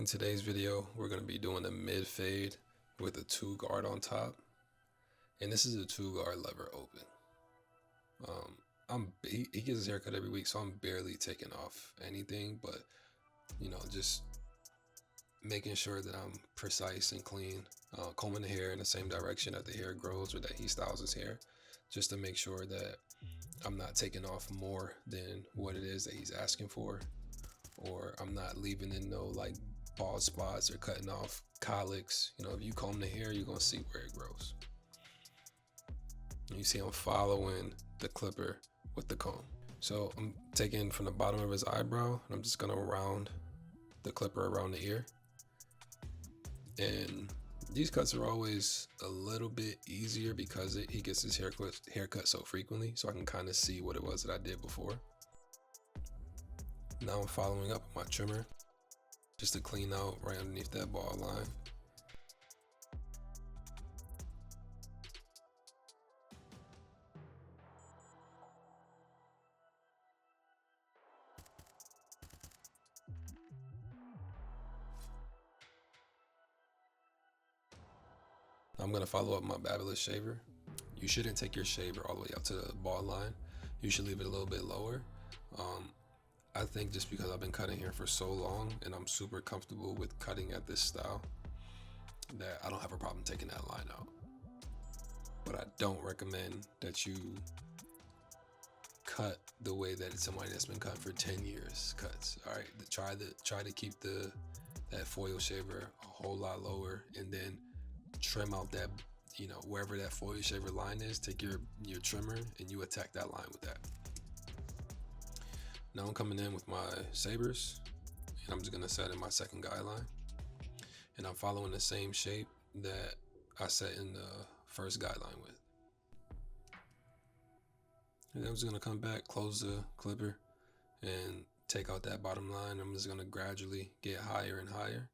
today's video, we're going to be doing a mid fade with a 2 guard on top. And this is a 2 guard lever open. He gets his haircut every week, so I'm barely taking off anything, but just making sure that I'm precise and clean, combing the hair in the same direction that the hair grows or that he styles his hair, just to make sure that I'm not taking off more than what it is that he's asking for, or I'm not leaving in no like bald spots or cutting off colics. If you comb the hair, you're gonna see where it grows. You see I'm following the clipper with the comb. So I'm taking from the bottom of his eyebrow and I'm just gonna round the clipper around the ear. And these cuts are always a little bit easier because he gets his haircut so frequently, so I can kind of see what it was that I did before. Now I'm following up with my trimmer just to clean out right underneath that bald line. I'm gonna follow up my Barber shaver. You shouldn't take your shaver all the way up to the bald line. You should leave it a little bit lower. I think just because I've been cutting hair for so long and I'm super comfortable with cutting at this style, that I don't have a problem taking that line out. But I don't recommend that you cut the way that somebody that's been cutting for 10 years cuts. All right, try to keep that foil shaver a whole lot lower, and then trim out that, wherever that foil shaver line is, take your trimmer and you attack that line with that. Now I'm coming in with my sabers and I'm just gonna set in my second guideline, and I'm following the same shape that I set in the first guideline with. And I'm just gonna come back, close the clipper and take out that bottom line. I'm just gonna gradually get higher and higher.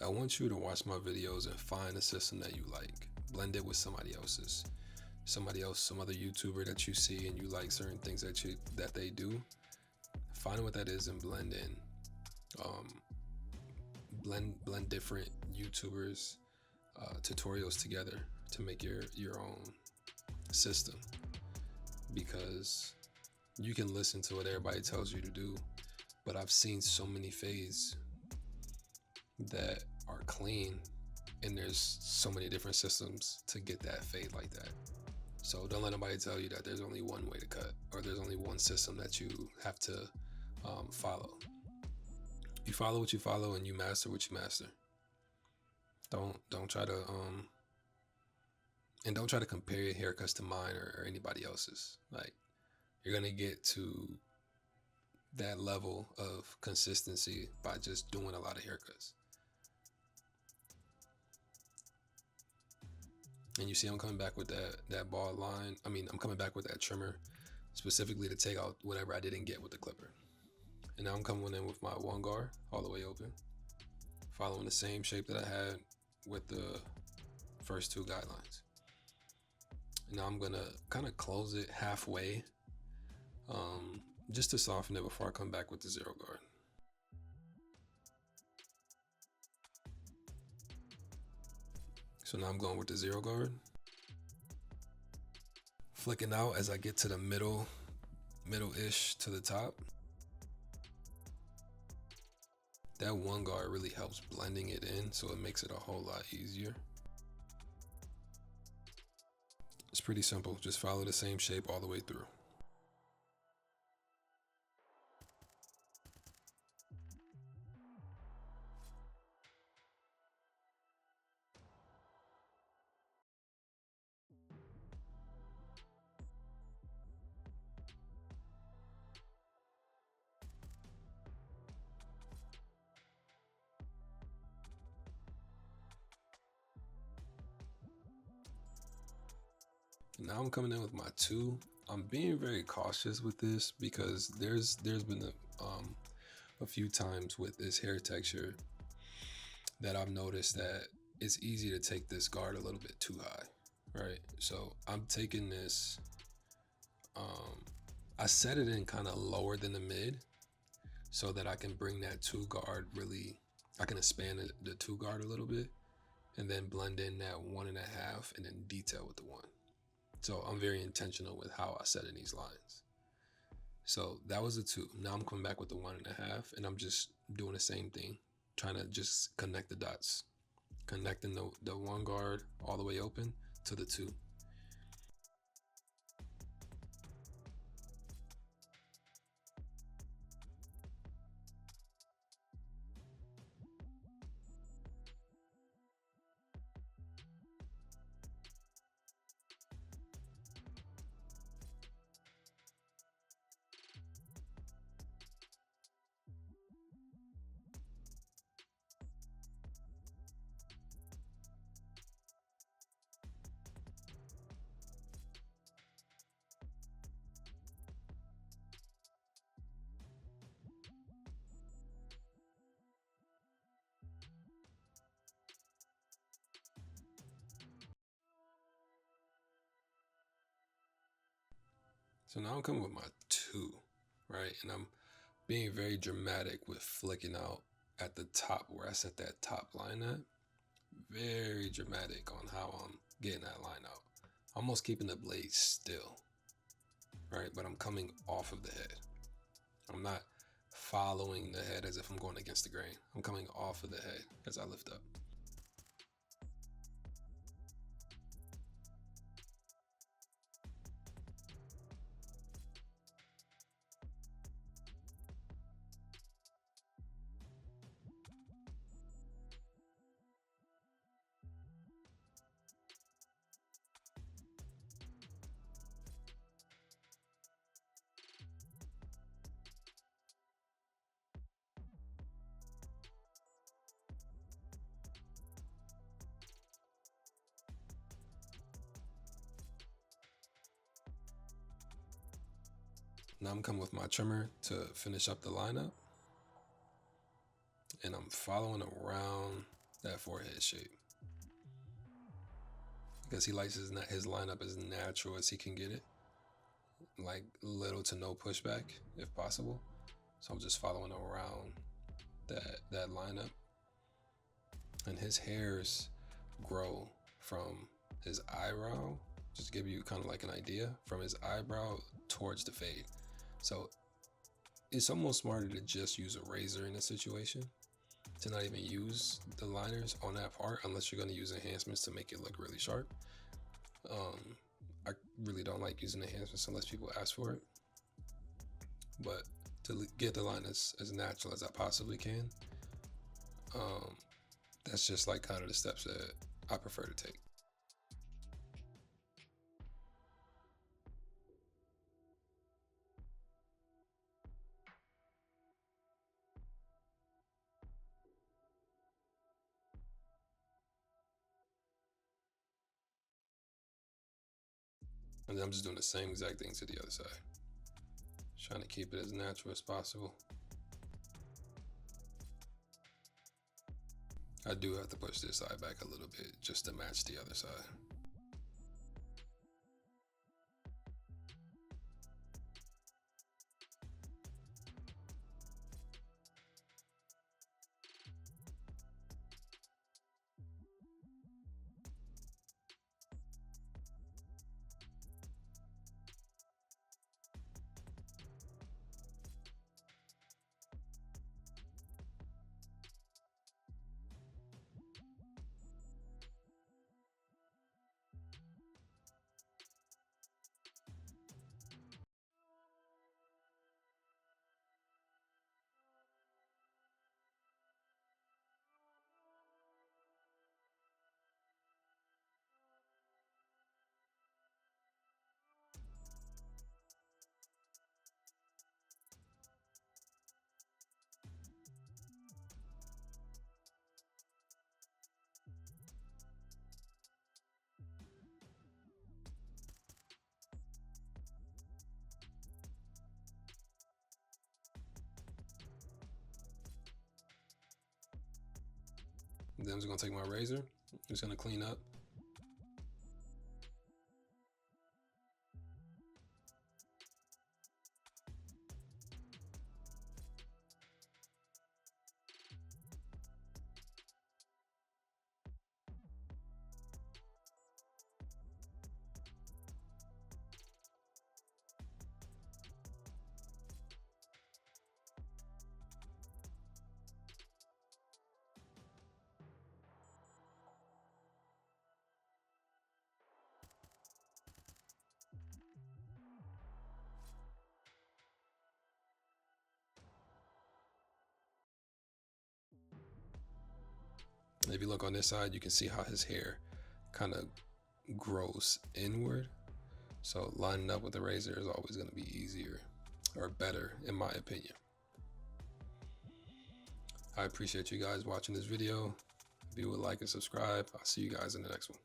I want you to watch my videos and find a system that you like. Blend it with somebody else's. Some other YouTuber that you see and you like certain things that they do. Find what that is and blend in. Blend different YouTubers' tutorials together to make your own system. Because you can listen to what everybody tells you to do, but I've seen so many fades that are clean, and there's so many different systems to get that fade like that. So don't let nobody tell you that there's only one way to cut, or there's only one system that you have to follow. You follow what you follow and you master what you master. Don't try to and don't try to compare your haircuts to mine or anybody else's. Like, you're gonna get to that level of consistency by just doing a lot of haircuts. And you see I'm coming back with that bald line. I'm coming back with that trimmer specifically to take out whatever I didn't get with the clipper. And now I'm coming in with my 1 guard all the way open, following the same shape that I had with the first 2 guidelines. And now I'm gonna kind of close it halfway, just to soften it before I come back with the 0 guard. So now I'm going with the 0 guard, flicking out as I get to the middle-ish to the top. That 1 guard really helps blending it in, so it makes it a whole lot easier. It's pretty simple, just follow the same shape all the way through. Now I'm coming in with my 2. I'm being very cautious with this because there's been a few times with this hair texture that I've noticed that it's easy to take this guard a little bit too high, right? So I'm taking this, I set it in kind of lower than the mid so that I can bring that 2 guard really I can expand the 2 guard a little bit and then blend in that 1.5 and then detail with the 1. So I'm very intentional with how I set in these lines. So that was the 2. Now I'm coming back with the 1.5 and I'm just doing the same thing, trying to just connect the dots, connecting the 1 guard all the way open to the 2. So now I'm coming with my 2, right? And I'm being very dramatic with flicking out at the top where I set that top line at. Very dramatic on how I'm getting that line out. Almost keeping the blade still, right? But I'm coming off of the head. I'm not following the head as if I'm going against the grain. I'm coming off of the head as I lift up. Now I'm coming with my trimmer to finish up the lineup. And I'm following around that forehead shape. Because he likes his lineup as natural as he can get it. Like little to no pushback if possible. So I'm just following around that lineup. And his hairs grow from his eyebrow, just to give you kind of like an idea, from his eyebrow towards the fade. So it's almost smarter to just use a razor in this situation, to not even use the liners on that part unless you're going to use enhancements to make it look really sharp. I really don't like using enhancements unless people ask for it. But to get the line as natural as I possibly can, that's just like kind of the steps that I prefer to take. And then I'm just doing the same exact thing to the other side. Trying to keep it as natural as possible. I do have to push this side back a little bit just to match the other side. And then I'm just gonna take my razor, just gonna clean up. If you look on this side, you can see how his hair kind of grows inward. So lining up with the razor is always going to be easier or better, in my opinion. I appreciate you guys watching this video. If you would like and subscribe, I'll see you guys in the next one.